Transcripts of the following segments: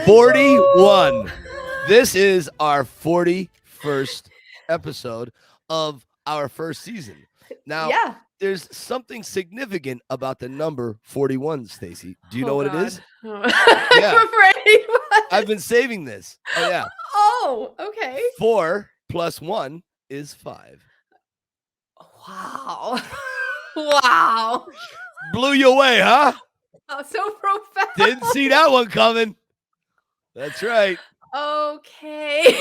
41. This is our 41st episode of our first season. Now, there's something significant about the number 41, Stacy. Do you know what it is? Yeah. I've been saving this. Oh, yeah. Oh, okay. 4 plus 1 is 5. Wow. Wow. Blew you away, huh? Oh, so profound. Didn't see that one coming. That's right. Okay.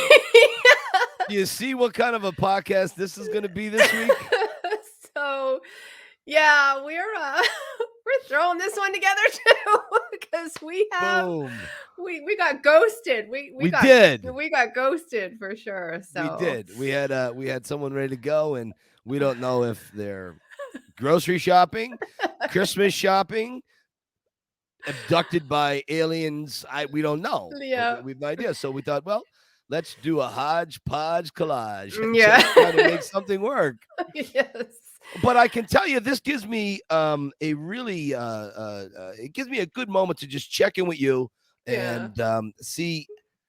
Do you see what kind of a podcast this is going to be this week? So, yeah, we're throwing this one together too because we have we got ghosted. We got ghosted for sure. So we did. We had someone ready to go, and we don't know if they're grocery shopping, Christmas shopping, abducted by aliens. We don't know. Yeah, we have no idea. So we thought, well, let's do a hodgepodge collage. Yeah, try to make something work. Yes. But I can tell you, this gives me a really it gives me a good moment to just check in with you and see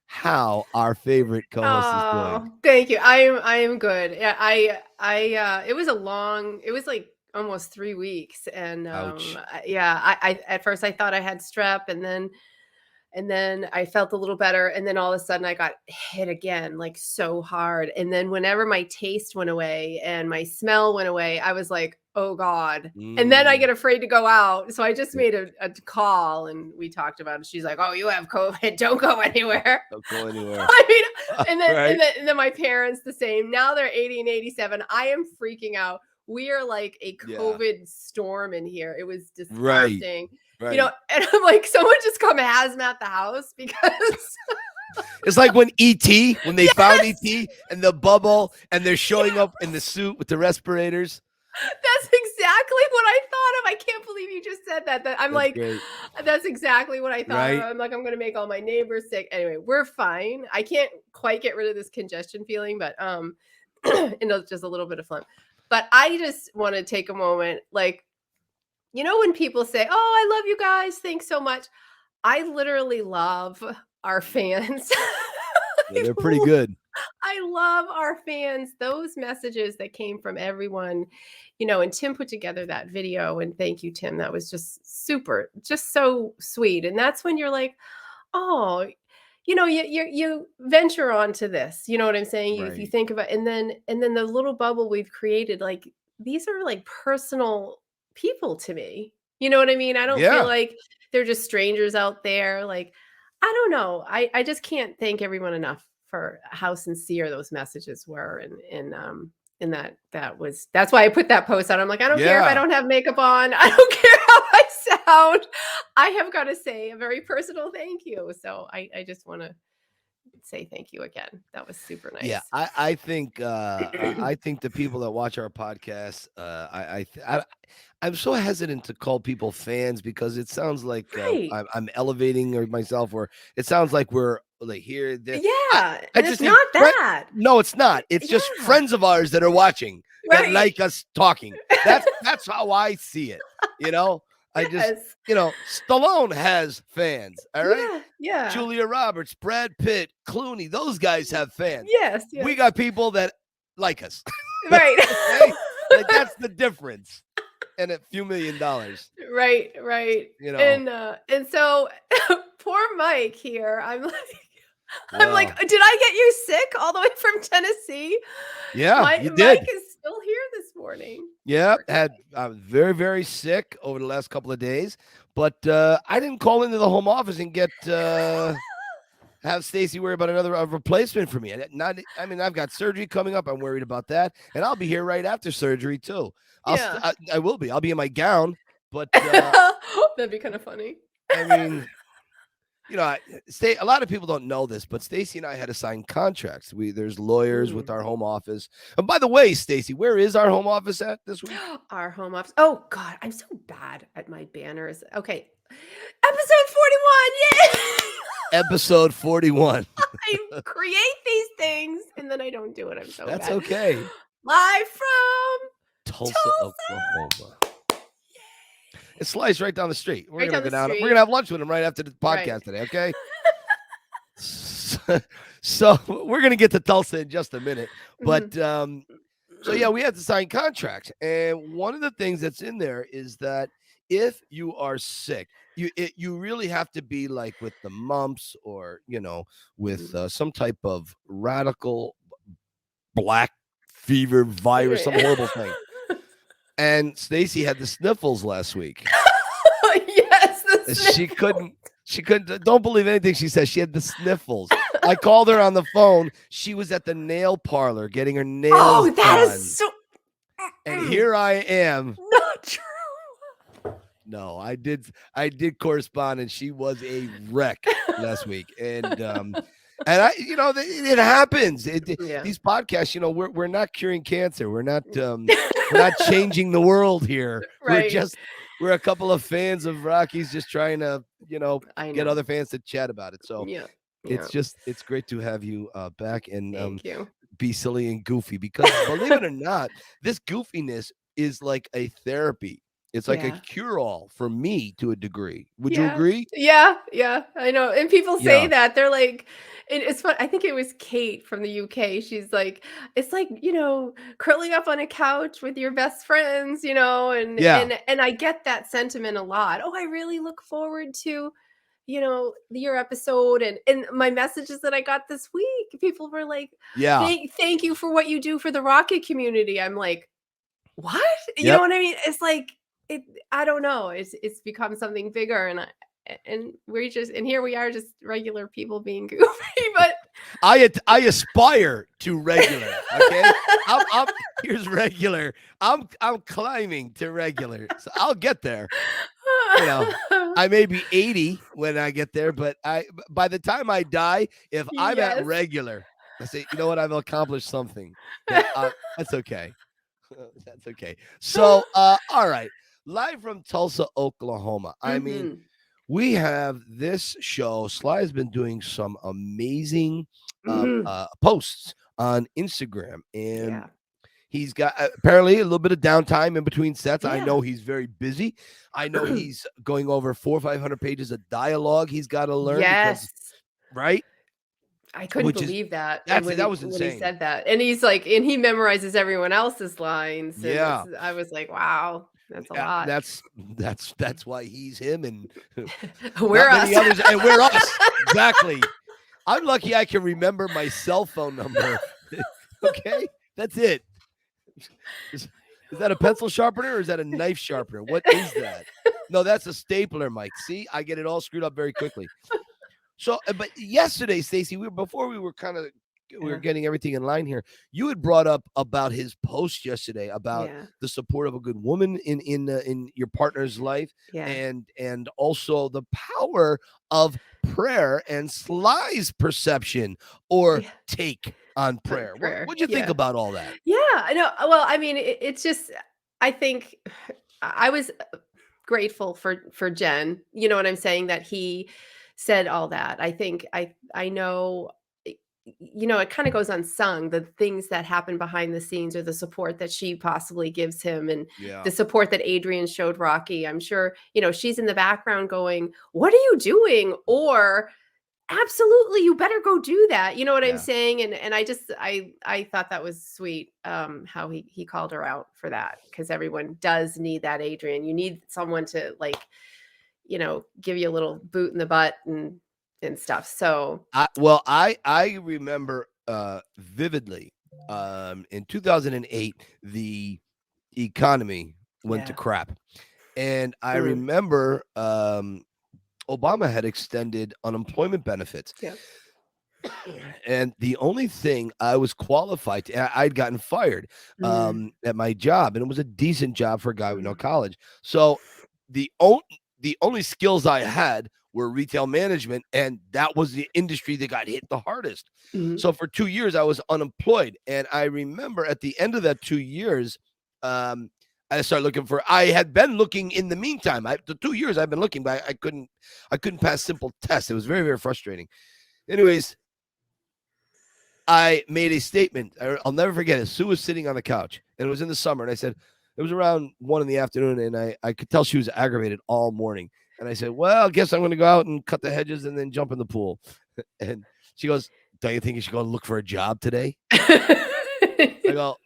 how our favorite co-host is doing. Thank you. I am good. Yeah, I it was like almost 3 weeks, and I at first I thought I had strep, and then I felt a little better, and then all of a sudden I got hit again, like so hard. And then whenever my taste went away and my smell went away, I was like, oh God. And then I get afraid to go out. So I just made a call, and we talked about it. She's like, oh, you have COVID. Don't go anywhere. Don't go anywhere. I mean, and then my parents the same. Now they're 80 and 87. I am freaking out. We are like a COVID storm in here. It was disgusting. Right. You know, and I'm like, someone just come hazmat the house because it's like when when they found ET and the bubble, and they're showing up in the suit with the respirators. That's exactly what I thought of. I can't believe you just said that. I'm like, great. That's exactly what I thought of. I'm like, I'm going to make all my neighbors sick. Anyway, we're fine. I can't quite get rid of this congestion feeling, but and it's just a little bit of fun. But I just want to take a moment, like, you know, when people say, oh, I love you guys, thanks so much. I literally love our fans. They're pretty good. I love our fans. Those messages that came from everyone, you know, and Tim put together that video, and thank you, Tim. That was just super, just so sweet. And that's when you're like, oh, you know, you venture onto this, you know what I'm saying? Right. You think about, and then the little bubble we've created, like, these are like personal people to me. You know what I mean? I don't feel like they're just strangers out there. Like, I don't know. I just can't thank everyone enough for how sincere those messages were. And that's why I put that post out. I'm like, I don't care if I don't have makeup on. I don't care how I sound. I have got to say a very personal thank you. So I just want to say thank you again. That was super nice. Yeah, I think I think the people that watch our podcast, I'm so hesitant to call people fans because it sounds like I'm elevating myself, or it sounds like we're like here. It's not that. No, it's not. It's just friends of ours that are watching that like us talking. That's how I see it. You know. I just, you know, Stallone has fans, all right? Yeah. Julia Roberts, Brad Pitt, Clooney, those guys have fans. Yes. We got people that like us. Right. Okay? Like, that's the difference. And a few $1 million. Right. You know. And so poor Mike here, I'm like, did I get you sick all the way from Tennessee? Yeah, you did. Mike is still here this morning. Yeah, I was very, very sick over the last couple of days, but I didn't call into the home office and get have Stacy worry about another replacement for me. I've got surgery coming up. I'm worried about that, and I'll be here right after surgery too. I will be. I'll be in my gown, but that'd be kind of funny. I mean, you know, a lot of people don't know this, but Stacy and I had to sign contracts. There's lawyers with our home office. And by the way, Stacy, where is our home office at this week? Our home office. Oh God, I'm so bad at my banners. Okay. Episode 41. Yay! Episode 41. I create these things and then I don't do it. I'm so That's bad. okay. Live from Tulsa, Oklahoma. It's sliced right down the street. We're gonna have lunch with him right after the podcast today, okay? So we're gonna get to Tulsa in just a minute, but so yeah, we had to sign contracts, and one of the things that's in there is that if you are sick, you really have to be like with the mumps or with some type of radical black fever virus, some horrible thing. And Stacy had the sniffles last week. Yes, the sniffles. She couldn't. Don't believe anything she says. She had the sniffles. I called her on the phone. She was at the nail parlor getting her nails done. Oh, that is so. And here I am. Not true. No, I did correspond, and she was a wreck last week. And I, it happens. These podcasts, we're not curing cancer. We're not changing the world here. Right. We're a couple of fans of Rockies just trying to, get other fans to chat about it. So it's great to have you back and Thank you. Be silly and goofy, because believe it or not, this goofiness is like a therapy. It's like a cure-all for me to a degree. Would you agree? Yeah, I know. And people say that. They're like, it's fun. I think it was Kate from the UK. She's like, it's like, curling up on a couch with your best friends, and I get that sentiment a lot. Oh, I really look forward to, your episode and my messages that I got this week. People were like, thank you for what you do for the Rocket community. I'm like, what? You know what I mean? It's like, I don't know. It's become something bigger, and we're just, and here we are, just regular people being goofy. But I aspire to regular. Okay, I'm here's regular. I'm climbing to regular, so I'll get there. I may be 80 when I get there, but by the time I die, if I'm at regular, I say, you know what? I've accomplished something. That's okay. That's okay. So, all right. Live from Tulsa, Oklahoma. I mean, we have this show. Sly has been doing some amazing posts on Instagram, and he's got apparently a little bit of downtime in between sets. I know he's very busy. I know he's going over 400 or 500 pages of dialogue he's got to learn. Yes. Right? I couldn't believe that. That was insane. When he said that. And he's like, and he memorizes everyone else's lines. And I was like, wow, that's a lot. That's why he's him, and we're us. Others, and we're us. Exactly. I'm lucky I can remember my cell phone number. Okay, that's it. Is that a pencil sharpener or is that a knife sharpener? What is that? No, that's a stapler, Mike. See, I get it all screwed up very quickly. So, but yesterday, Stacy, before we were getting everything in line here, you had brought up about his post yesterday about the support of a good woman in your partner's life, and also the power of prayer and Sly's perception or take on prayer. What'd you think about all that? Yeah, I know. Well, I mean, it's just, I think I was grateful for Jen. You know what I'm saying? That he said all that. I think I know, it kind of goes unsung, the things that happen behind the scenes, or the support that she possibly gives him, and the support that Adrian showed Rocky. I'm sure, she's in the background going, what are you doing? Or absolutely, you better go do that. You know what I'm saying? And I thought that was sweet, how he called her out for that, because everyone does need that, Adrian. You need someone to, like, give you a little boot in the butt and stuff. So I remember vividly in 2008 the economy went to crap, and I remember Obama had extended unemployment benefits. And the only thing I was qualified to, I'd gotten fired at my job, and it was a decent job for a guy with no college. So the only skills I had were retail management, and that was the industry that got hit the hardest. So for 2 years I was unemployed, and I remember at the end of that 2 years, I started looking I had been looking in the meantime. The 2 years I've been looking, but I couldn't pass simple tests. It was very, very frustrating. Anyways, I made a statement. I'll never forget it. Sue was sitting on the couch, and it was in the summer, and I said, it was around 1 PM, and I could tell she was aggravated all morning. And I said, well, I guess I'm going to go out and cut the hedges and then jump in the pool. And she goes, "Don't you think you should go look for a job today?" I go,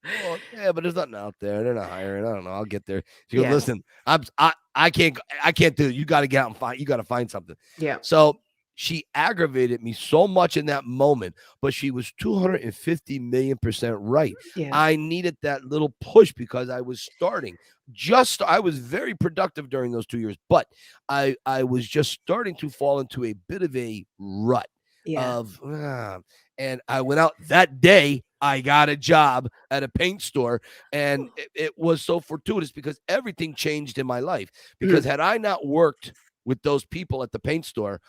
"Well, yeah, but there's nothing out there. They're not hiring. I don't know. I'll get there." She goes, Yeah. "Listen, I can't do it. You got to get out and find. You got to find something." Yeah. So she aggravated me so much in that moment, but she was 250 million% right. Yeah. I needed that little push because I was starting. I was very productive during those 2 years, but I was just starting to fall into a bit of a rut Yeah. of and I went out that day. I got a job at a paint store, and it was so fortuitous because everything changed in my life. Because had I not worked with those people at the paint store,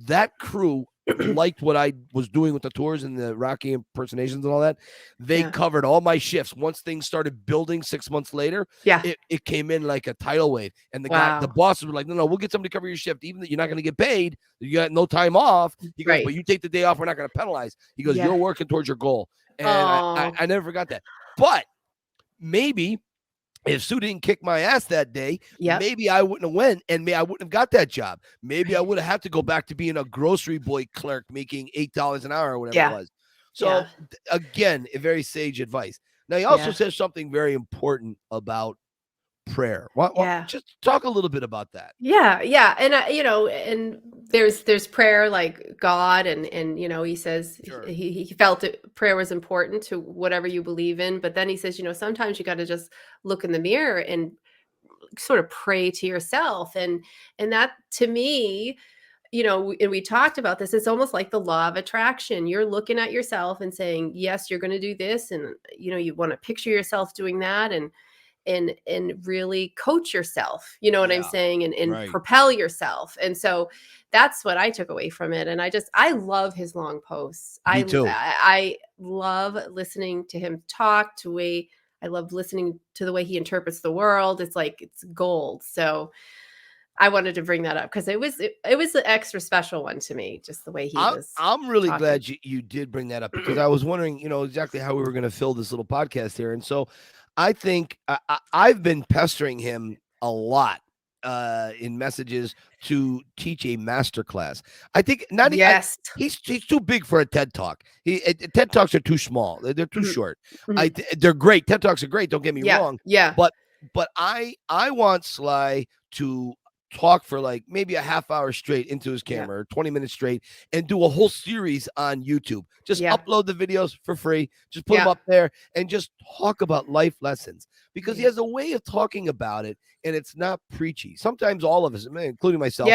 that crew liked what I was doing with the tours and the Rocky impersonations and all that. They covered all my shifts. Once things started building 6 months later, it came in like a tidal wave. And the bosses were like, no, we'll get somebody to cover your shift, even though you're not going to get paid. You got no time off. He goes, but you take the day off, we're not going to penalize. He goes, you're working towards your goal. And I never forgot that. But maybe if Sue didn't kick my ass that day, maybe I wouldn't have went, and maybe I wouldn't have got that job. Maybe I would have had to go back to being a grocery boy clerk making $8 an hour or whatever it was. So again, a very sage advice. Now he also says something very important about prayer. Just talk a little bit about that. Yeah. And and there's prayer, like God, and he says he felt prayer was important to whatever you believe in. But then he says, sometimes you got to just look in the mirror and sort of pray to yourself. And that, to me, and we talked about this, it's almost like the law of attraction. You're looking at yourself and saying, yes, you're going to do this. And, you want to picture yourself doing that. And really coach yourself, you know what I'm saying? And propel yourself. And so that's what I took away from it. And I love his long posts. Me too. I love listening to him talk, I love listening to the way he interprets the world. It's like, it's gold. So I wanted to bring that up because it was an extra special one to me, just the way he was. I'm really glad you did bring that up, because I was wondering, exactly how we were going to fill this little podcast here. And so I think I've been pestering him a lot in messages to teach a master class. I think he's too big for a TED Talk. TED Talks are too small. They're too short. They're great. TED Talks are great. Don't get me wrong. Yeah. But I want Sly to talk for like maybe a half hour straight into his camera, or 20 minutes straight, and do a whole series on YouTube. Just upload the videos for free. Just put them up there and just talk about life lessons, because he has a way of talking about it, and it's not preachy. Sometimes all of us, including myself,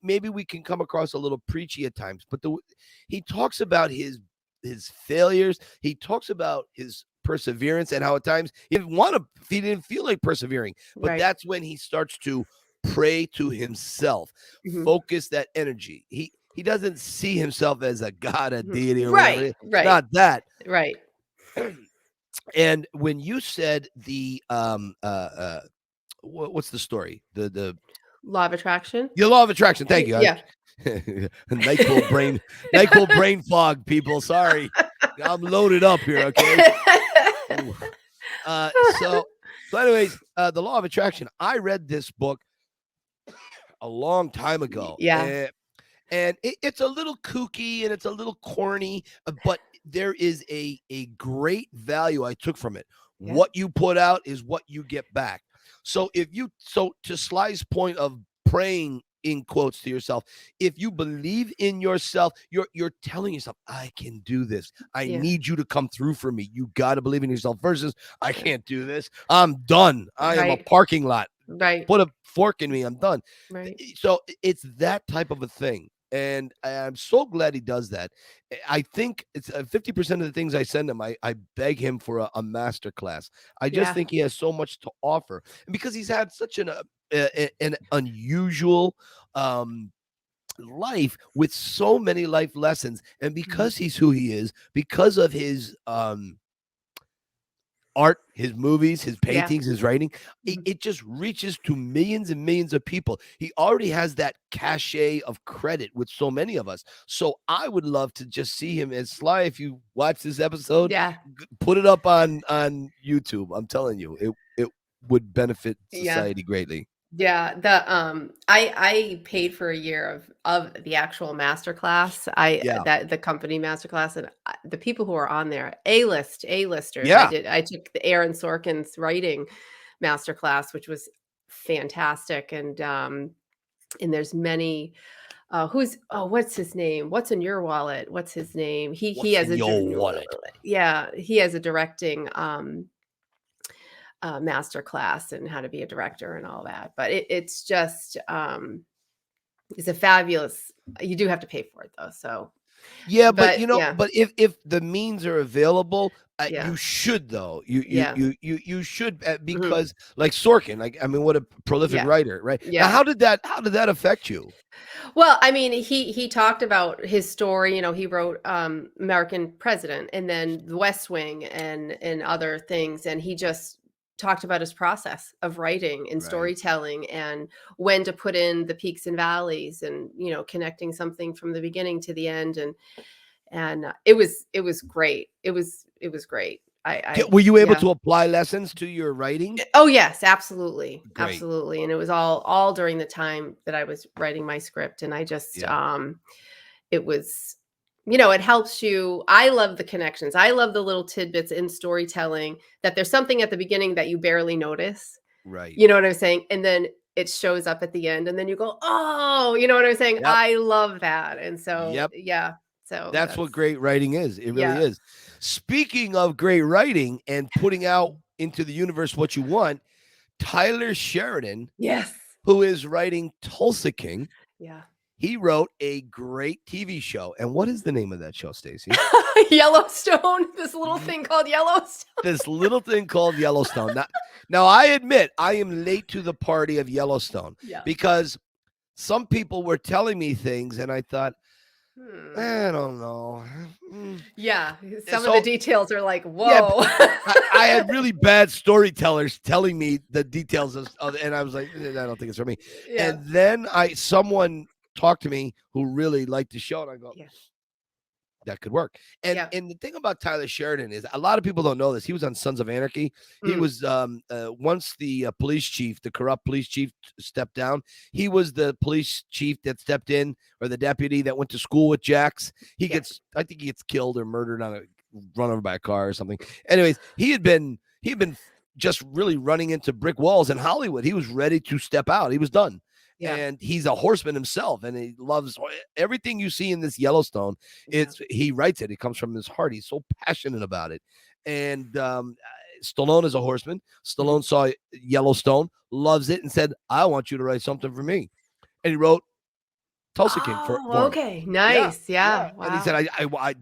maybe we can come across a little preachy at times, but he talks about his failures. He talks about his perseverance, and how at times he didn't feel like persevering, but that's when he starts to pray to himself, focus that energy. He doesn't see himself as a god, a deity, or whatever. It's not that. Right. And when you said the what's the story? The law of attraction. The law of attraction. Thank you. Yeah. NyQuil brain fog, people. Sorry, I'm loaded up here. Okay. So anyways, the law of attraction. I read this book a long time ago. And it's a little kooky and it's a little corny, but there is a great value I took from it. What you put out is what you get back. So to Sly's point of praying in quotes to yourself, if you believe in yourself, you're telling yourself, I can do this. I need you to come through for me. You got to believe in yourself, versus I can't do this. I'm done. I am a parking lot. Put a fork in me. I'm done. So it's that type of a thing. And I'm so glad he does that. I think it's 50% of the things I send him, I beg him for a master class. I just think he has so much to offer. And because he's had such an unusual life with so many life lessons. And because he's who he is, because of his art, his movies, his paintings, his writing, it just reaches to millions and millions of people. He already has that cachet of credit with so many of us. So I would love to just see him as Sly. If you watch this episode, put it up on YouTube. I'm telling you, it would benefit society greatly. Yeah, I paid for a year of the actual master class. Yeah. The company master class, and the people who are on there, A-listers. Yeah. I took the Aaron Sorkin's writing master class, which was fantastic, and there's many what's his name? What's in your wallet? What's his name? He What's has in your wallet? yeah, he has a directing master class and how to be a director and all that. But it's just it's a fabulous. You do have to pay for it though. So, Yeah, but but yeah, but if the means are available, yeah, you should though. yeah, You should mhm, because like Sorkin, like I mean, what a prolific yeah, writer, right? Now, yeah. how did that affect you? Well, I mean, he talked about his story. He wrote American President, and then The West Wing, and other things, and he just talked about his process of writing and Right. storytelling and when to put in the peaks and valleys and connecting something from the beginning to the end and it was great. It was great. I Were you able yeah. to apply lessons to your writing? Oh yes, absolutely. Great. Absolutely. And it was all during the time that I was writing my script, and I just Yeah. it was it helps you. I love the connections. I love the little tidbits in storytelling that there's something at the beginning that you barely notice. Right. You know what I'm saying? And then it shows up at the end and then you go, "Oh," you know what I'm saying? Yep. I love that. And so, Yep. yeah. So That's what that's great writing is. It really yeah. is. Speaking of great writing and putting out into the universe what you want, Tyler Sheridan, Yes. who is writing Tulsa King, Yeah. he wrote a great TV show. And what is the name of that show, Stacy? Yellowstone, this little Ye- thing called Yellowstone. This little thing called Yellowstone. Now, I admit I am late to the party of Yellowstone Yeah. because some people were telling me things and I thought, Hmm. I don't know. Yeah, some of the So, details are like, yeah, "Whoa." I had really bad storytellers telling me the details and I was like, I don't think it's for me. Yeah. And then someone talked to me who really liked the show, and I go, Yeah. that could work. Yeah. And the thing about Tyler Sheridan is a lot of people don't know this. He was on Sons of Anarchy. He Mm. was once the police chief, the corrupt police chief, stepped down. He was the police chief that stepped in, or the deputy that went to school with Jax. Yeah. I think he gets killed or murdered on a run over by a car or something. Anyways, he'd been just really running into brick walls in Hollywood. He was ready to step out. He was done. Yeah. And he's a horseman himself, and he loves everything you see in this Yellowstone. Yeah. He writes it. It comes from his heart. He's so passionate about it. And Stallone is a horseman. Mhm. Stallone saw Yellowstone, loves it, and said, "I want you to write something for me." And he wrote Tulsa King for Oh, him. okay. Yeah, Nice. yeah. Yeah. And he said, Wow.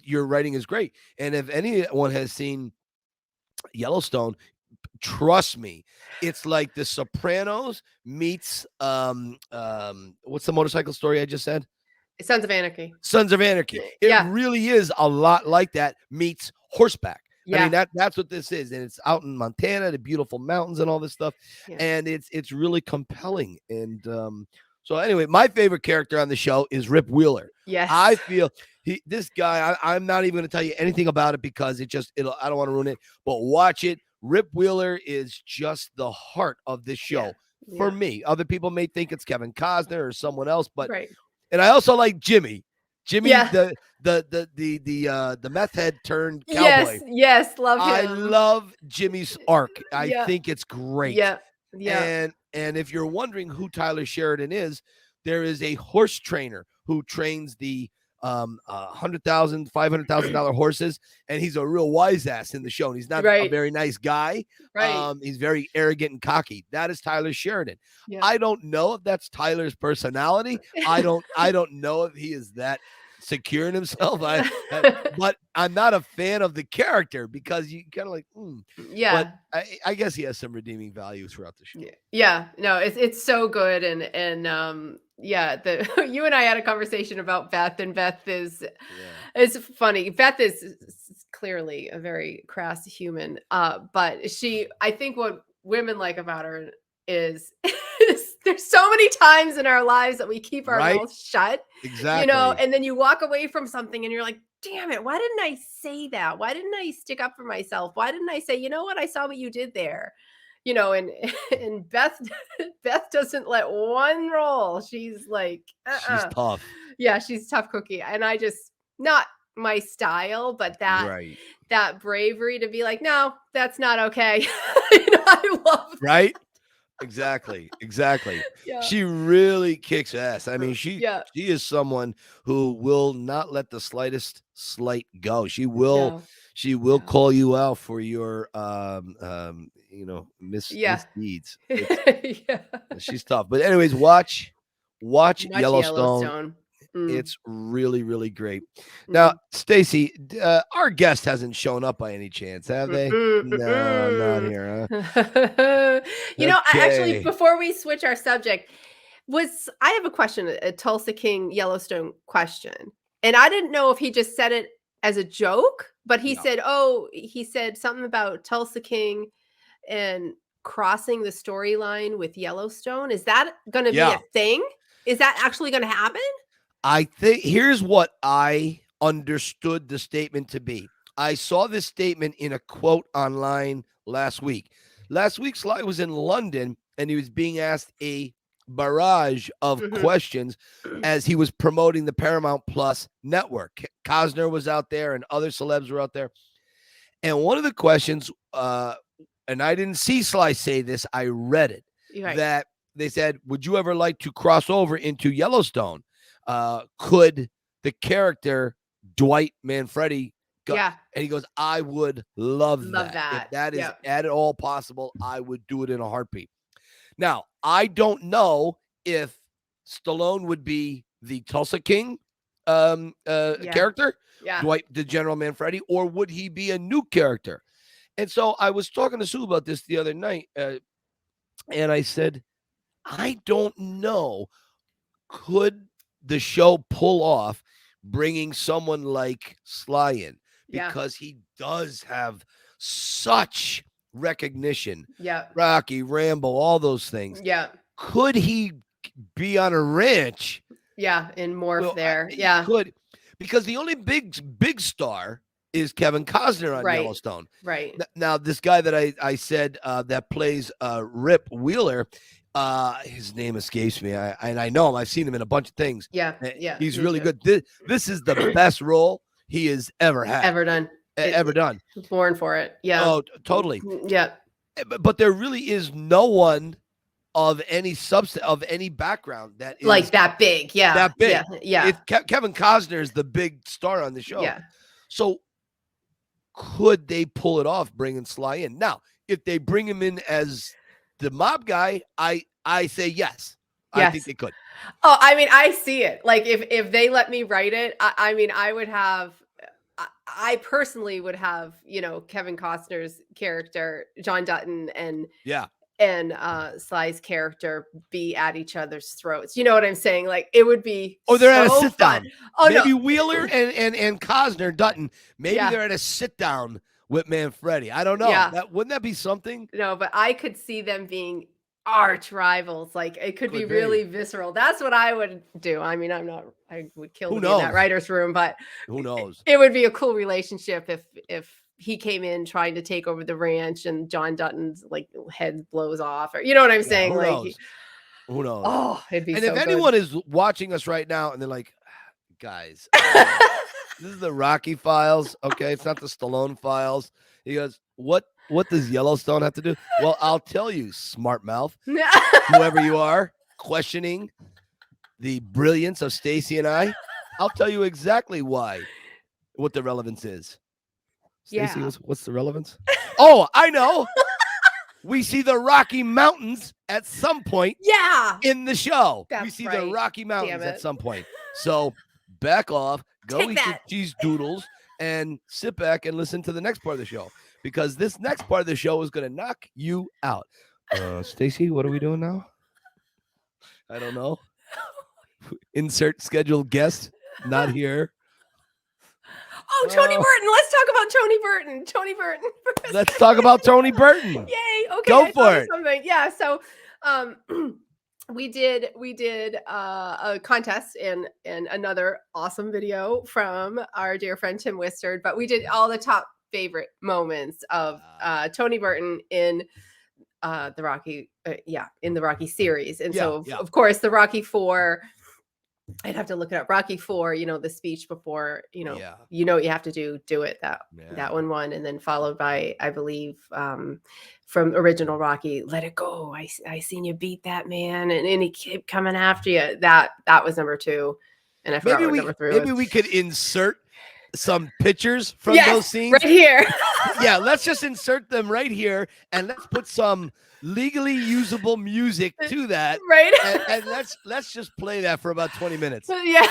"Your writing is great." And if anyone has seen Yellowstone, trust me, it's like The Sopranos meets what's the motorcycle story I just said? Sons of Anarchy. Sons of Anarchy. It Yeah. really is a lot like that meets horseback. I mean, Yeah. that's what this is. And it's out in Montana, the beautiful mountains and all this stuff. Yeah. And it's really compelling. And so anyway, my favorite character on the show is Rip Wheeler. I Yes. feel this guy, I'm not even gonna tell you anything about it because I don't want to ruin it, but watch it. Rip Wheeler is just the heart of this Yeah. show for Yeah. me. Other people may think it's Kevin Costner or someone else, but Right. and I also like Jimmy. Jimmy, Yeah. the meth head turned cowboy. Yes. Yes. Love I him. love Jimmy's arc. I Yeah. think it's great. Yeah. Yeah. And if you're wondering who Tyler Sheridan is, there is a horse trainer who trains the $100,000, $500,000 horses, and he's a real wise ass in the show. And he's not a Right. very nice guy. Right. He's very arrogant and cocky. That is Tyler Sheridan. Yeah. I don't know if that's Tyler's personality. I don't know if he is that secure in himself. But I'm not a fan of the character because you kind of like, but Yeah. I guess he has some redeeming value throughout the show. Yeah. Yeah. No, it's so good. And yeah, you and I had a conversation about Beth, and Beth is Yeah. it's funny. Beth is clearly a very crass human. But I think what women like about her is there's so many times in our lives that we keep our Right? mouths shut, Exactly. and then you walk away from something and you're like, damn it, why didn't I say that? Why didn't I stick up for myself? Why didn't I say, you know what? I saw what you did there. you know, and Beth doesn't let one roll. She's like, She's tough. Yeah, she's tough cookie. And I just, not my style, but that bravery to be like, no, that's not okay. I love that. Right? Exactly. Yeah. She really kicks ass. I mean, she Yeah. is someone who will not let the slightest slight go. She will call you out for your misdeeds. Yeah. She's tough. But anyways, watch Yellowstone. Yellowstone. It's really, really great. Now, Stacy, our guest hasn't shown up by any chance, have they? No, not here, huh? Actually, before we switch our subject, I have a question, a Tulsa King Yellowstone question. And I didn't know if he just said it as a joke, but he said something about Tulsa King and crossing the storyline with Yellowstone. Is that going to be a thing? Is that actually going to happen? I think here's what I understood the statement to be. I saw this statement in a quote online last week. Last week, Sly was in London and he was being asked a barrage of questions as he was promoting the Paramount Plus network. Costner was out there and other celebs were out there. And one of the questions, and I didn't see Sly say this, I read it, that they said, would you ever like to cross over into Yellowstone? Could the character Dwight Manfredi go? And he goes, I would love that. If that is at all possible, I would do it in a heartbeat. Now, I don't know if Stallone would be the Tulsa King character, Dwight the General Manfredi, or would he be a new character? And so I was talking to Sue about this the other night, and I said, I don't know. Could the show pull off bringing someone like Sly in? Because he does have such recognition. Rocky, Rambo, all those things. Could he be on a ranch? And morph there. He could, because the only big star is Kevin Costner on Yellowstone. Now, this guy that I said that plays Rip Wheeler, his name escapes me. I know him. I've seen him in a bunch of things. He's really good. This is the best role he has ever had. Ever done. Born for it. Oh, totally. But there really is no one of any substance, of any background that is like that big. That big. Kevin Costner is the big star on the show. So could they pull it off bringing Sly in? Now, if they bring him in as the mob guy, I say yes. I think they could. Oh, I mean, I see it. Like if they let me write it, I mean, I personally would have, Kevin Costner's character, John Dutton, and Sly's character be at each other's throats. You know what I'm saying? Like it would be. Oh, they're at a sit fun. down. Oh, maybe Wheeler and Costner, Dutton. Maybe they're at a sit down with Manfredi. I don't know. Wouldn't that be something? No, but I could see them being arch rivals. Like it could be really visceral. That's what I would do. I mean, I would kill to be in that writer's room, but who knows? It would be a cool relationship if he came in trying to take over the ranch and John Dutton's like head blows off, or you know what I'm saying? Who like knows? Who knows? Oh, it'd be. And so if anyone is watching us right now and they're like, guys, this is the Rocky Files. Okay, it's not the Stallone Files. He goes, what does Yellowstone have to do? Well, I'll tell you, smart mouth, whoever you are, questioning the brilliance of Stacy and I. I'll tell you exactly what the relevance is. Stacy, what's the relevance? Oh, I know. We see the Rocky Mountains at some point. In the show. We see the Rocky Mountains at some point. So back off, go eat your cheese doodles, and sit back and listen to the next part of the show, because this next part of the show is going to knock you out. Stacy, what are we doing now? I don't know. Insert scheduled guest, not here. Oh, Tony Burton. Let's talk about Tony Burton. Tony Burton. Let's talk about Tony Burton. Yay. Okay. Go for it. Something. Yeah. So we did a contest and another awesome video from our dear friend Tim Wisteard, but we did all the top favorite moments of Tony Burton in the Rocky, in the Rocky series. And so Yeah. of course the Rocky 4, I'd have to look it up. Rocky 4, the speech before, you have to do it, that one won, and then followed by, I believe, from original Rocky, let it go. I seen you beat that man, and he kept coming after you. That was number 2, and I forgot what number 3 was. Maybe we could insert some pictures from those scenes right here. Yeah, let's just insert them right here, and let's put some legally usable music to that. Right. And let's just play that for about 20 minutes. Yeah.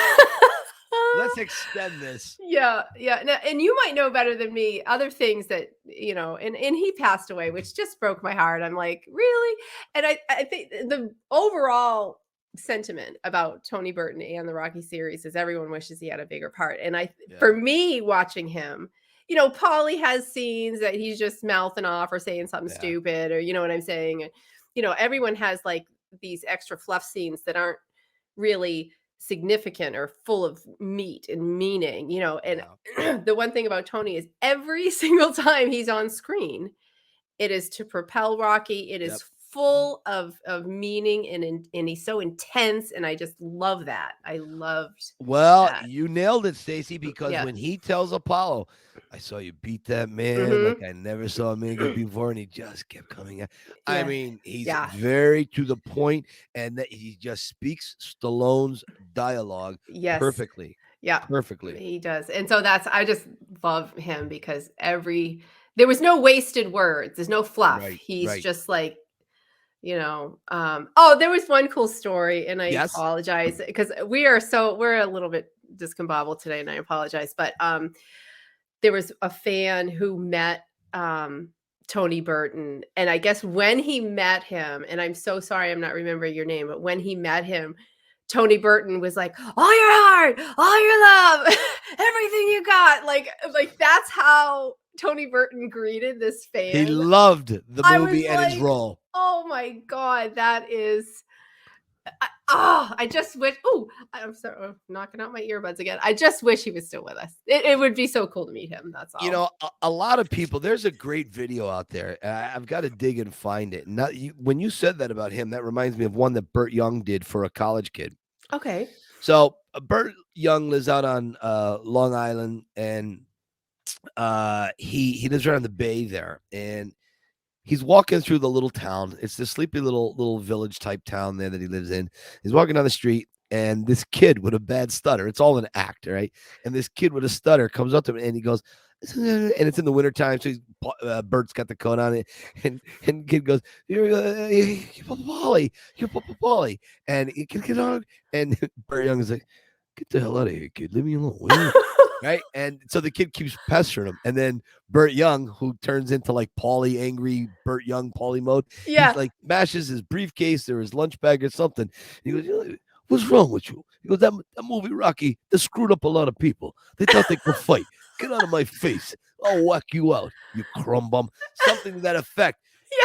Let's extend this. Yeah. Now, and you might know better than me other things that, and he passed away, which just broke my heart. I'm like, really? And I think the overall sentiment about Tony Burton and the Rocky series is everyone wishes he had a bigger part. And for me, watching him, Paulie has scenes that he's just mouthing off or saying something stupid, or, you know what I'm saying? And, everyone has like these extra fluff scenes that aren't really significant or full of meat and meaning, and the one thing about Tony is every single time he's on screen, it is to propel Rocky. It is full of meaning, and he's so intense, and I just love that. I loved that. You nailed it, Stacy, because when he tells Apollo, I saw you beat that man like I never saw a man get before, and he just kept coming out. I mean, he's very to the point, and that he just speaks Stallone's dialogue perfectly. Yeah, perfectly. He does. And so I just love him because there was no wasted words. There's no fluff. He's just like, there was one cool story, and I apologize because we're a little bit discombobulated today, and I apologize, but there was a fan who met Tony Burton, and I guess when he met him, and I'm so sorry I'm not remembering your name, but when he met him, Tony Burton was like, all your heart, all your love, everything you got. Like that's how Tony Burton greeted this fan. He loved the movie and his role. Oh my God, that is. I just wish. Oh, I'm sorry, I'm knocking out my earbuds again. I just wish he was still with us. It would be so cool to meet him. That's all. A lot of people. There's a great video out there. I've got to dig and find it. When you said that about him, that reminds me of one that Burt Young did for a college kid. Okay. So Burt Young lives out on Long Island, and he lives right on the bay there, and he's walking through the little town. It's this sleepy little village type town there that he lives in. He's walking down the street, and this kid with a bad stutter, it's all an act, right? And this kid with a stutter comes up to him, and he goes, and it's in the wintertime, so Bert's got the coat on it, and the kid goes, you're Paulie, and he can get on, and Burt Young is like, get the hell out of here, kid, leave me alone. Right. And so the kid keeps pestering him. And then Burt Young, who turns into like Paulie, angry Burt Young, Paulie mode. He's like mashes his briefcase or his lunch bag or something. He goes, what's wrong with you? He goes, that movie Rocky, they screwed up a lot of people. They thought they could fight. Get out of my face. I'll whack you out, you crumb bum. Something to that effect.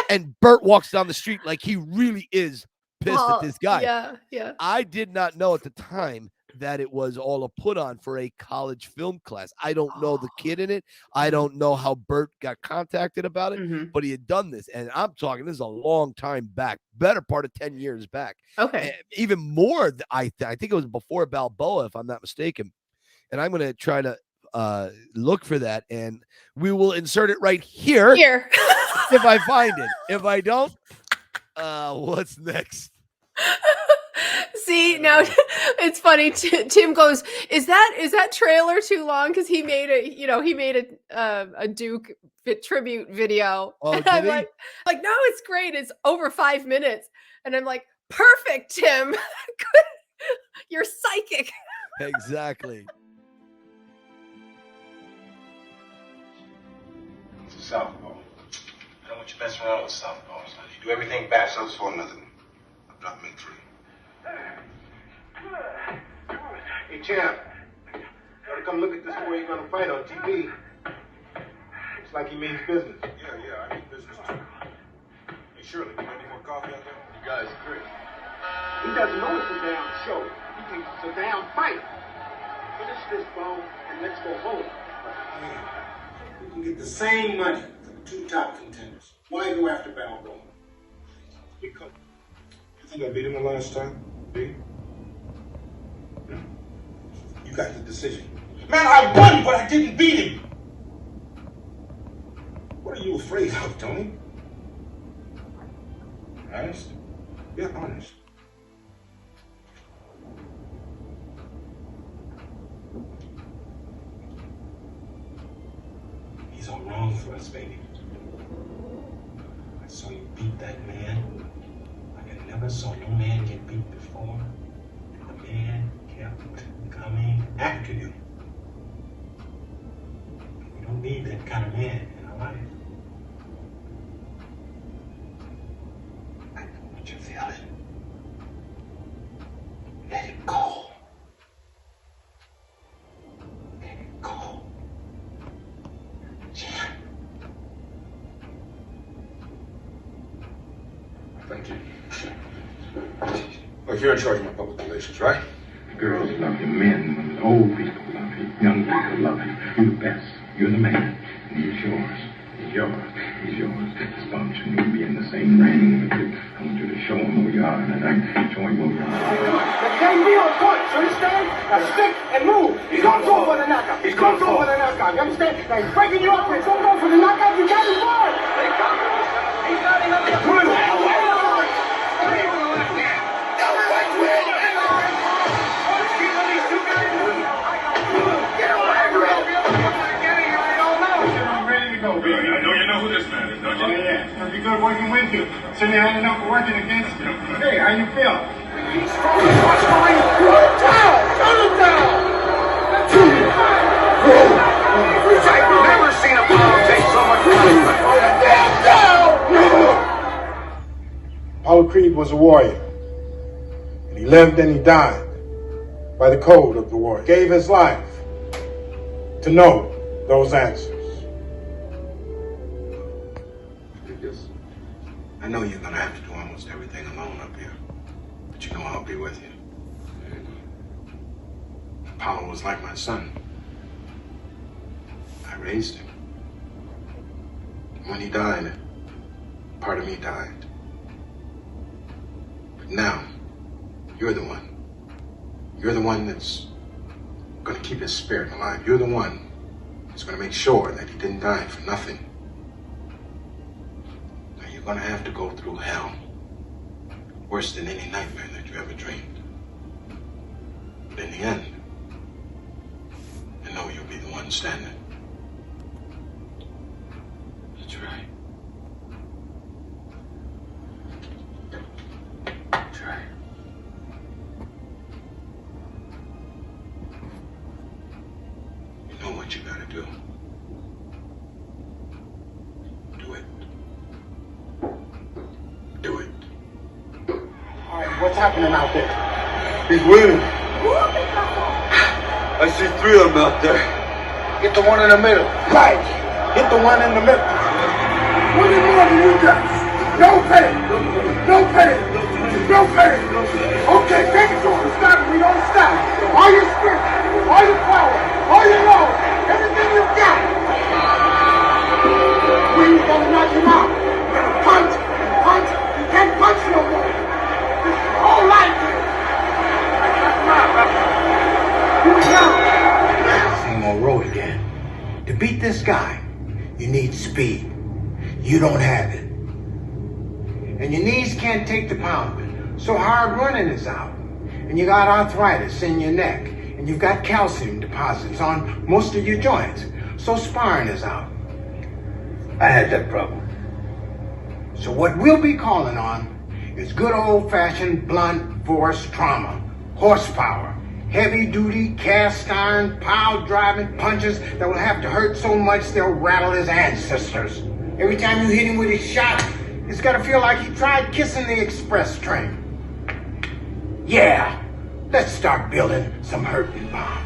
And Burt walks down the street like he really is pissed at this guy. Yeah. I did not know at the time that it was all a put on for a college film class. I don't know the kid in it. I don't know how Burt got contacted about it, but he had done this. And I'm talking, this is a long time back, better part of 10 years back. Okay. And even more, I think it was before Balboa, if I'm not mistaken. And I'm going to try to look for that, and we will insert it right here. If I find it. If I don't, what's next? See, now it's funny. Tim goes, "Is that trailer too long?" Because he made a Duke tribute video. Oh, and did I'm he? like, no, it's great. It's over 5 minutes, and I'm like, perfect, Tim. You're psychic. Exactly. It's a southpaw. I don't want you messing around with southpaws. You do everything back. Sounds for nothing. I've dropped him in 3. Hey, champ. You ought to come look at this boy you're going to fight on TV. Looks like he means business. Yeah, I mean business too. Hey, Shirley, you got any more coffee out there? You guys are great. He doesn't know it's a damn show. He thinks it's a damn fight. Finish this bone and let's go home. We can get the same money for the 2 top contenders. Why go after Balboa? Because you think I beat him the last time? B? You got the decision. Man, I won, but I didn't beat him. What are you afraid of, Tony? Honest? Yeah, honest. He's all wrong for us, baby. I saw you beat that man like I never saw no man get beat before. And the man kept coming after you. We don't need that kind of man in our life. I know what you're feeling. Let it go. Let it go. Jim. Thank you. Look, you're in charge of my public relations, right? Girls love you, men, old people love you, young people love you. You're the best. You're the man. And he's yours. He's yours. He's yours. This bum shouldn't even be in the same ring with you. I want you to show him who you are tonight. Show him who you are. The same deal, punch, you understand? Now stick and move. He's gonna go for the knockout. He's gonna go for the knockout. You understand? Now he's breaking you up. He's gonna go for the knockout. You got him hard. He's not even the I know you know who this man is, don't you? Oh, yeah. It's gonna be good working with you. Sitting here hanging out for working against you. Hey, how you feel? He's strong as much for you. Throw him down! Throw him down! I've never seen a Apollo take so much punishment. Throw him down! Apollo Creed was a warrior. And he lived and he died by the code of the warrior. Gave his life to know those answers. I know you're gonna have to do almost everything alone up here, but you know I'll be with you. Apollo was like my son. I raised him. When he died, part of me died. But now, you're the one. You're the one that's gonna keep his spirit alive. You're the one that's gonna make sure that he didn't die for nothing. You're gonna have to go through hell, worse than any nightmare that you ever dreamed. But in the end, I know you'll be the one standing. That's right. That's right. You know what you gotta do. Do it. Do it. All right, what's happening out there? He's winning. I see 3 of them out there. Get the one in the middle. Right. Get the one in the middle. What do you want to do guys? No pain. No pain. No pain. Okay, take it to him. Stop it. We don't stop. All your strength, all your power, all your love, everything you got. We're gonna knock him out. We're gonna punch. Punch. You can't punch no more. This is your whole life. Do it now. Same old road again. To beat this guy, you need speed. You don't have it. And your knees can't take the pounding. So hard running is out. And you got arthritis in your neck. And you've got calcium deposits on most of your joints. So sparring is out. I had that problem. So what we'll be calling on is good old-fashioned blunt force trauma, horsepower, heavy-duty cast iron, pile-driving punches that will have to hurt so much they'll rattle his ancestors. Every time you hit him with his shot, it's gotta feel like he tried kissing the express train. Yeah, let's start building some hurting bombs.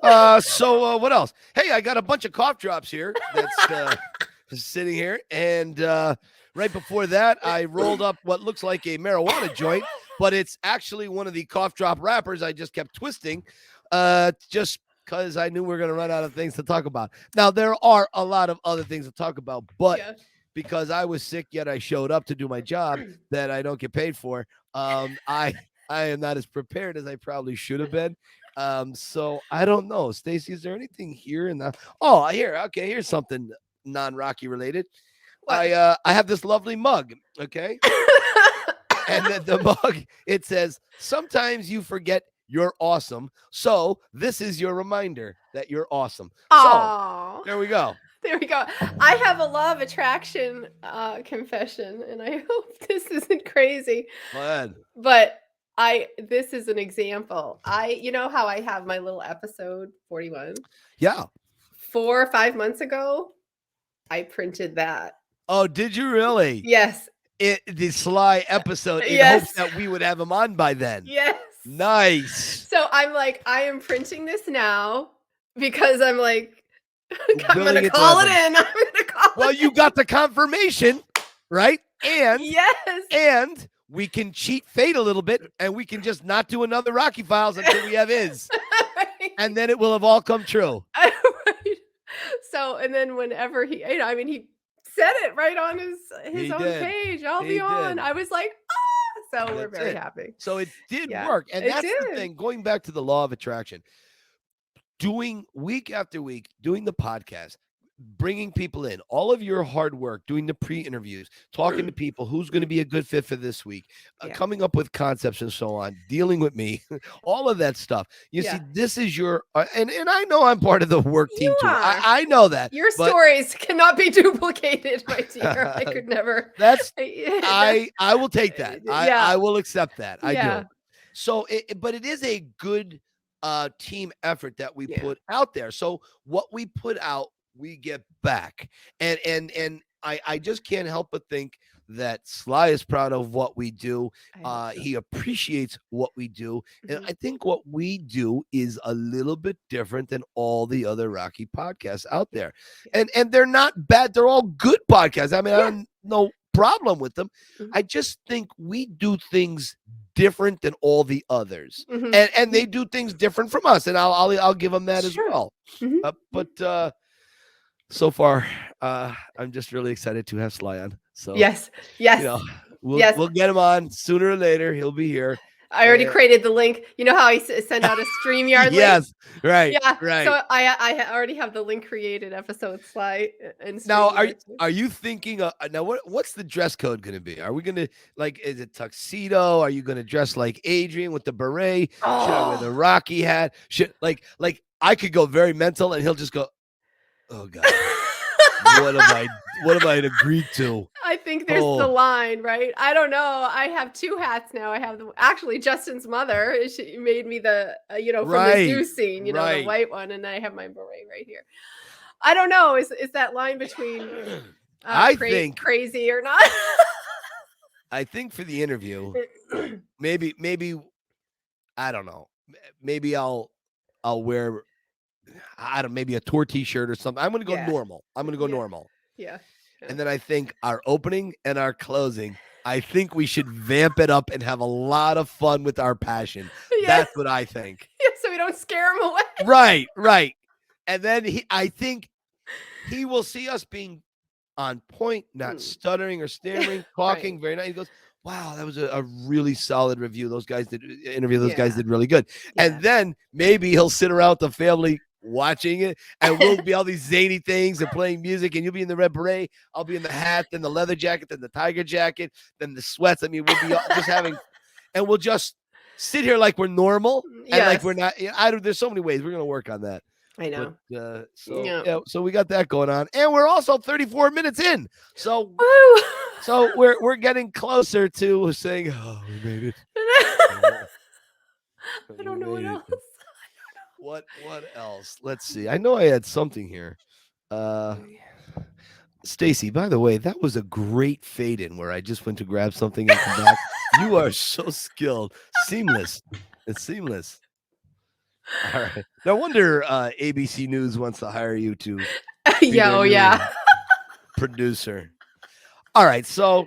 So what else? Hey, I got a bunch of cough drops here that's sitting here, and right before that, I rolled up what looks like a marijuana joint, but it's actually one of the cough drop wrappers I just kept twisting, just because I knew we were going to run out of things to talk about. Now, there are a lot of other things to talk about, but because I was sick, yet I showed up to do my job that I don't get paid for, I am not as prepared as I probably should have been. So I don't know. Stacy, is there anything here in the here's something non-Rocky related. I have this lovely mug, okay? And then the mug, it says, sometimes you forget you're awesome. So this is your reminder that you're awesome. Aww. So there we go. There we go. I have a law of attraction confession, and I hope this isn't crazy. Go ahead. But this is an example. You know how I have my little episode 41? Yeah. 4 or 5 months ago, I printed that. Oh, did you really? Yes. The Sly episode in hopes that we would have him on by then. Yes. Nice. So I'm like, I am printing this now because I'm like, I'm going to call it in. I'm going to call it in. Well, you got the confirmation, right? And yes. And we can cheat fate a little bit, and we can just not do another Rocky Files until we have his. Right. And then it will have all come true. Right. So, and then whenever he said it right on his own page. I'll be on. I was like, so we're very happy. So it did work. And that's the thing, going back to the law of attraction, doing week after week, doing the podcast, bringing people in, all of your hard work, doing the pre-interviews, talking to people, who's going to be a good fit for this week, coming up with concepts and so on, dealing with me, all of that stuff. You see, this is your, and I know I'm part of the work team too. I know that. Your stories cannot be duplicated, my dear. I could never. I will take that. I will accept that. I do. So, but it is a good team effort that we put out there. So what we put out, we get back. And I just can't help but think that Sly is proud of what we do. He appreciates what we do. And I think what we do is a little bit different than all the other Rocky podcasts out there. And they're not bad. They're all good podcasts. I mean, I have no problem with them. I just think we do things different than all the others. And they do things different from us. And I'll give them that as well. But so far, I'm just really excited to have Sly on. So yes, you know, we'll get him on sooner or later. He'll be here. I already created the link. You know how I send out a StreamYard link? Yes, right. Yeah, right. So I already have the link created. Episode Sly and now. Are you thinking? Now, what's the dress code going to be? Are we going to is it tuxedo? Are you going to dress like Adrian with the beret? Should I wear the Rocky hat? Should like I could go very mental, and he'll just go, "Oh God, what have I agreed to?" I think there's the line, right? I don't know. I have 2 hats now. I have actually Justin's mother. She made me the from the zoo scene, the white one, and I have my beret right here. I don't know. Is that line between I think crazy or not? I think for the interview, maybe I don't know. Maybe I'll wear maybe a tour t-shirt or something. I'm going to go normal. I'm going to go normal. Yeah. And then I think our opening and our closing, I think we should vamp it up and have a lot of fun with our passion. That's what I think. Yeah, so we don't scare him Right. away. And then I think he will see us being on point, not stuttering or stammering, talking very nice. He goes, wow, that was a really solid review. Those guys did really good. Yeah. And then maybe he'll sit around with the family watching it, and we'll be all these zany things and playing music, and you'll be in the red beret, I'll be in the hat, then the leather jacket, then the tiger jacket, then the sweats. I mean, we'll be just having, and we'll just sit here like we're normal and like we're not. There's so many ways we're gonna work on that. I know. But, so we got that going on, and we're also 34 minutes in, so we're getting closer to saying, oh, we made it. I don't know what else. What else? Let's see. I know I had something here. Stacy, by the way, that was a great fade in where I just went to grab something and come back. You are so skilled. Seamless. It's seamless. All right. No wonder ABC News wants to hire you to Yeah, oh yeah. producer. All right. So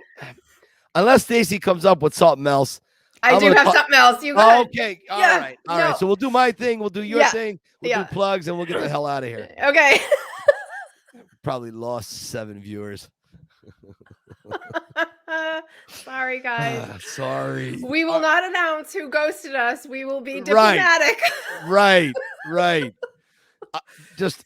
unless Stacy comes up with something else, I do have something else. You go ahead. okay. All Yeah, right. All right. So we'll do my thing. We'll do your thing. We'll do plugs, and we'll get the hell out of here. Okay. Probably lost 7 viewers. Sorry, guys. Sorry. We will not announce who ghosted us. We will be diplomatic. Right. Just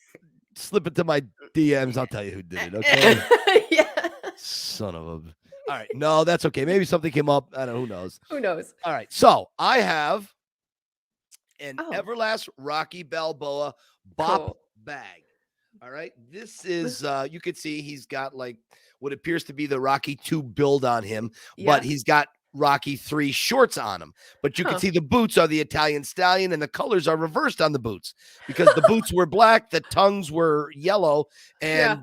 slip it to my DMs. I'll tell you who did it. Okay. Yeah. Son of a. All right. No, that's okay. Maybe something came up. I don't know. Who knows? Who knows? All right. So I have an Everlast Rocky Balboa bop bag. All right. This is, you could see he's got like what appears to be the Rocky 2 build on him, but he's got Rocky 3 shorts on him. But you can see the boots are the Italian Stallion and the colors are reversed on the boots because the boots were black, the tongues were yellow. And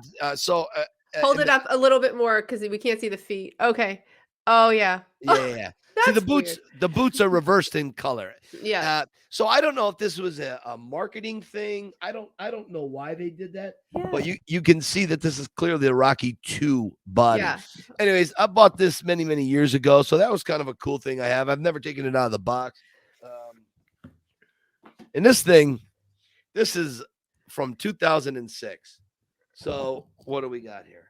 hold it up a little bit more because we can't see the feet. Okay. Oh, yeah. Yeah. See, the boots are reversed in color. Yeah. So I don't know if this was a marketing thing. I don't know why they did that. Yeah. But you can see that this is clearly a Rocky 2 body. Yeah. Anyways, I bought this many, many years ago. So that was kind of a cool thing I have. I've never taken it out of the box. And this is from 2006. So what do we got here?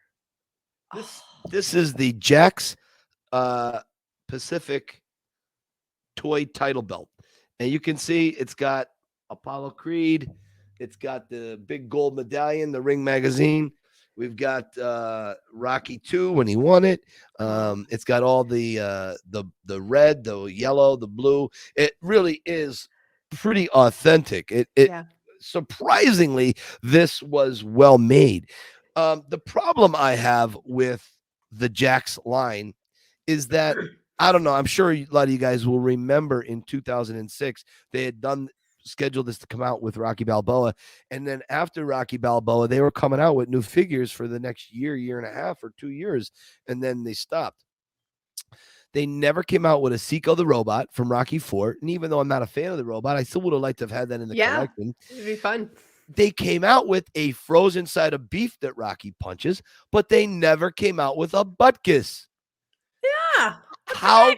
This is the Jack's Pacific toy title belt, and you can see it's got Apollo Creed, it's got the big gold medallion, the Ring magazine, we've got Rocky 2 when he won it, it's got all the red, the yellow, the blue. It really is pretty authentic. Surprisingly, this was well made. The problem I have with the Jack's line is that I don't know. I'm sure a lot of you guys will remember in 2006, they had scheduled this to come out with Rocky Balboa. And then after Rocky Balboa, they were coming out with new figures for the next year and a half or 2 years. And then they stopped. They never came out with a Seiko the Robot from Rocky 4. And even though I'm not a fan of the robot, I still would have liked to have had that in the collection. It'd be fun. They came out with a frozen side of beef that Rocky punches, but they never came out with a butt kiss. Yeah. How?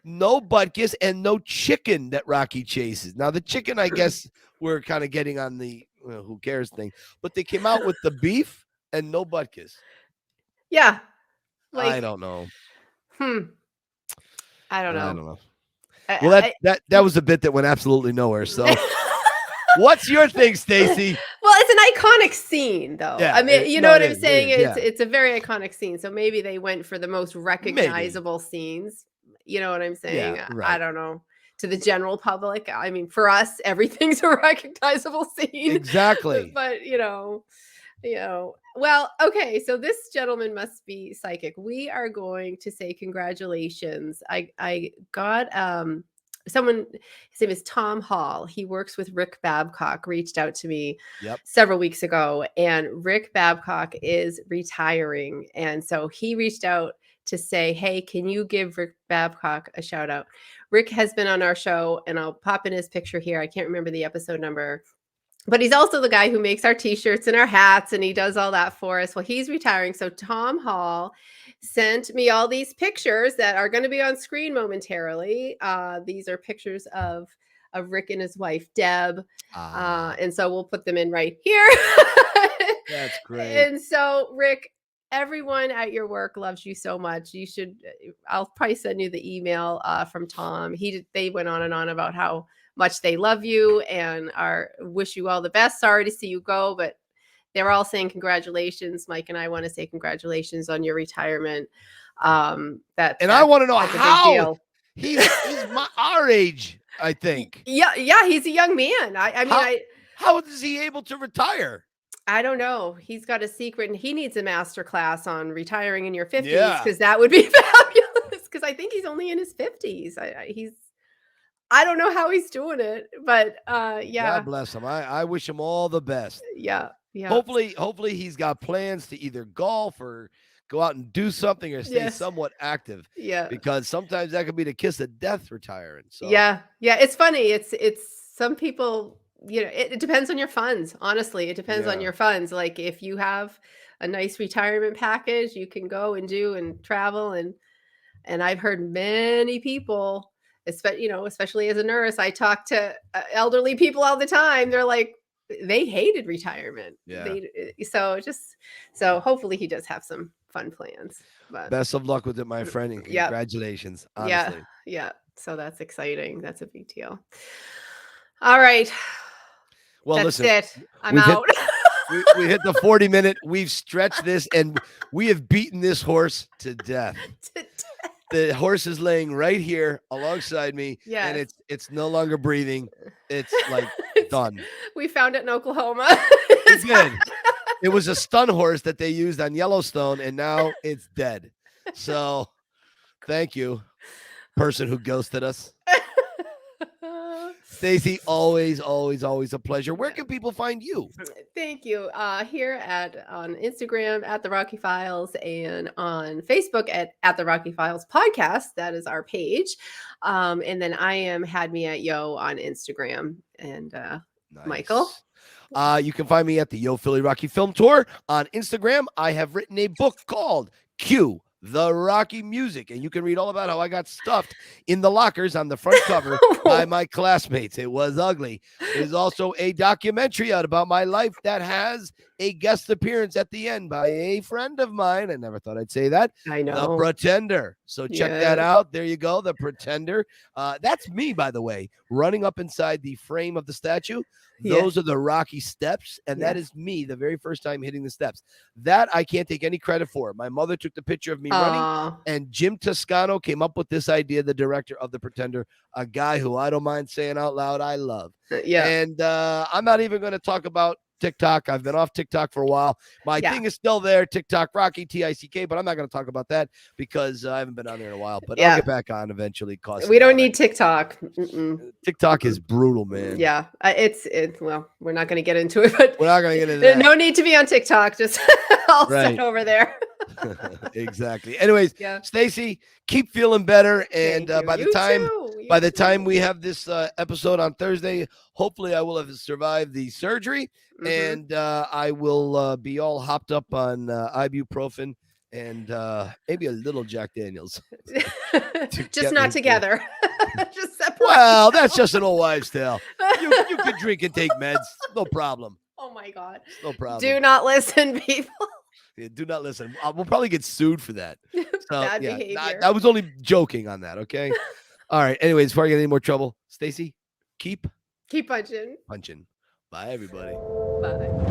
No butt kiss and no chicken that Rocky chases. Now the chicken, I guess we're kind of getting on the who cares thing, but they came out with the beef and no butt kiss. Yeah. I don't know. I don't know. Well, that was a bit that went absolutely nowhere. So what's your thing, Stacy? Well, it's an iconic scene, though. Yeah, I mean, you know what I'm saying? It it's a very iconic scene. So maybe they went for the most recognizable scenes. You know what I'm saying? Yeah, right. I don't know. To the general public, I mean, for us, everything's a recognizable scene. Exactly. But well, okay. So this gentleman must be psychic. We are going to say congratulations. I got someone, his name is Tom Hall. He works with Rick Babcock, reached out to me several weeks ago, and Rick Babcock is retiring. And so he reached out to say, hey, can you give Rick Babcock a shout out? Rick has been on our show, and I'll pop in his picture here. I can't remember the episode number, but he's also the guy who makes our t-shirts and our hats, and he does all that for us. Well, he's retiring. So Tom Hall sent me all these pictures that are going to be on screen momentarily. These are pictures of Rick and his wife, Deb. And so we'll put them in right here. That's great. And so, Rick, everyone at your work loves you so much. You should, I'll probably send you the email from Tom. They went on and on about how much they love you and wish you all the best. Sorry to see you go, but they're all saying congratulations. Mike and I want to say congratulations on your retirement. I want to know how he's our age, I think. Yeah, he's a young man. How is he able to retire? I don't know. He's got a secret, and he needs a master class on retiring in your 50s because that would be fabulous. Because I think he's only in his 50s. I don't know how he's doing it, but God bless him. I wish him all the best. Yeah. Hopefully he's got plans to either golf or go out and do something or stay somewhat active. Yeah. Because sometimes that could be the kiss of death, retiring. So yeah. It's funny. It's some people it depends on your funds. Honestly, it depends on your funds. Like if you have a nice retirement package, you can go and do and travel. And I've heard many people, especially as a nurse, I talk to elderly people all the time. They're like, they hated retirement. Yeah. So hopefully he does have some fun plans. But best of luck with it, my friend, and congratulations. Honestly. Yeah. So that's exciting. That's a big deal. All right. Well, that's listen, it. I'm out. We hit the 40-minute. We've stretched this, and we have beaten this horse to death. The horse is laying right here alongside me, and it's no longer breathing. It's like done. We found it in Oklahoma. We did. It was a stun horse that they used on Yellowstone, and now it's dead. So, thank you, person who ghosted us. Stacy, always a pleasure. Where can people find you? Thank you. Here on Instagram at The Rocky Files, and on Facebook at The Rocky Files Podcast. That is our page. And then I am Had Me at Yo on Instagram. And Nice. Michael? You can find me at the Yo Philly Rocky Film Tour on Instagram. I have written a book called Q the Rocky Music, and you can read all about how I got stuffed in the lockers on the front cover by my classmates. It was ugly. There's also a documentary out about my life that has a guest appearance at the end by a friend of mine. I never thought I'd say that. I know. The Pretender. So check that out. There you go. The Pretender. That's me, by the way, running up inside the frame of the statue. Those are the Rocky steps, and that is me the very first time hitting the steps. That I can't take any credit for. My mother took the picture of me running, and Jim Toscano came up with this idea, the director of The Pretender, a guy who I don't mind saying out loud I love. And I'm not even going to talk about TikTok. I've been off TikTok for a while. My thing is still there, TikTok Rocky, TICK, but I'm not going to talk about that because I haven't been on there in a while, but I'll get back on eventually. We don't need TikTok. TikTok is brutal, man. Yeah, it's well, we're not going to get into it, but we're not going to get into that. No need to be on TikTok. Just all set over there. Exactly. Anyways, Stacy, keep feeling better, and by the time we have this episode on Thursday, hopefully I will have survived the surgery, and I will be all hopped up on ibuprofen and maybe a little Jack Daniels. Just not together. Just separate. Well, that's just an old wives' tale. You can drink and take meds, no problem. Oh my God, no problem. Do not listen, people. Yeah, do not listen. We'll probably get sued for that. So, Bad behavior. I was only joking on that. Okay. All right. Anyways, before I get any more trouble, Stacy, keep punching. Bye, everybody. Bye.